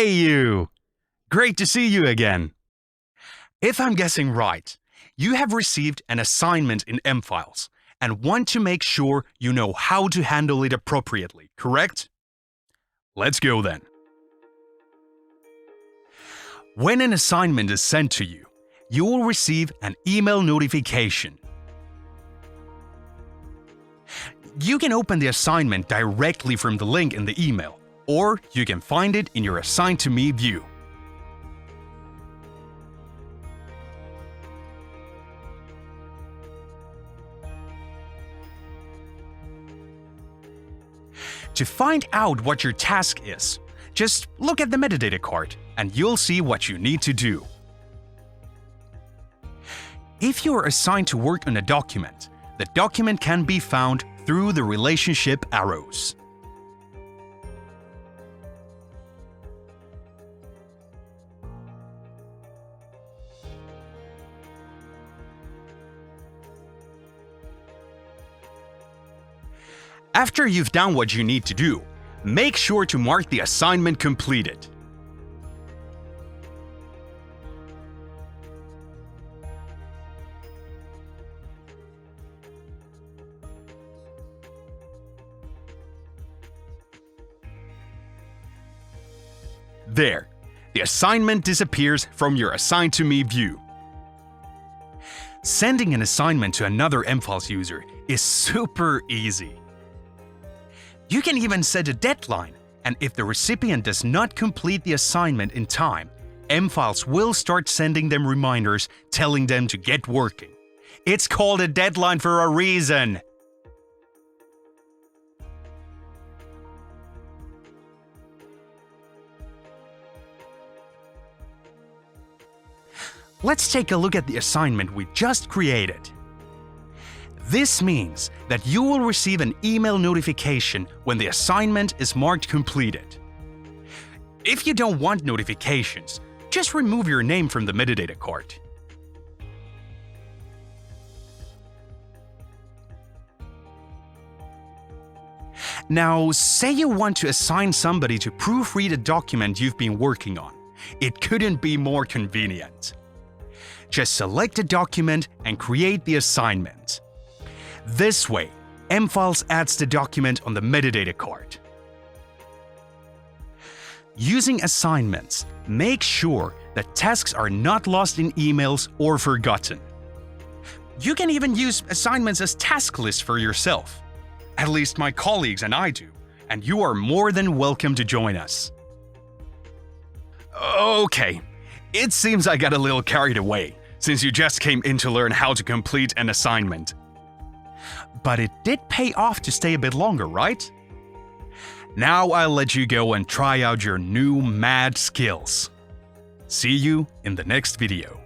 Hey you! Great to see you again. If I'm guessing right, you have received an assignment in M-Files and want to make sure you know how to handle it appropriately, correct? Let's go then. When an assignment is sent to you, you will receive an email notification. You can open the assignment directly from the link in the email, or you can find it in your Assigned to Me view. To find out what your task is, just look at the metadata card and you'll see what you need to do. If you are assigned to work on a document, the document can be found through the relationship arrows. After you've done what you need to do, make sure to mark the assignment completed. There, the assignment disappears from your Assigned to Me view. Sending an assignment to another M-Files user is super easy. You can even set a deadline, and if the recipient does not complete the assignment in time, M-Files will start sending them reminders telling them to get working. It's called a deadline for a reason. Let's take a look at the assignment we just created. This means that you will receive an email notification when the assignment is marked completed. If you don't want notifications, just remove your name from the metadata card. Now, say you want to assign somebody to proofread a document you've been working on. It couldn't be more convenient. Just select a document and create the assignment. This way, M-Files adds the document on the metadata card. Using assignments, make sure that tasks are not lost in emails or forgotten. You can even use assignments as task lists for yourself. At least my colleagues and I do, and you are more than welcome to join us. Okay, it seems I got a little carried away, since you just came in to learn how to complete an assignment. But it did pay off to stay a bit longer, right? Now I'll let you go and try out your new mad skills. See you in the next video.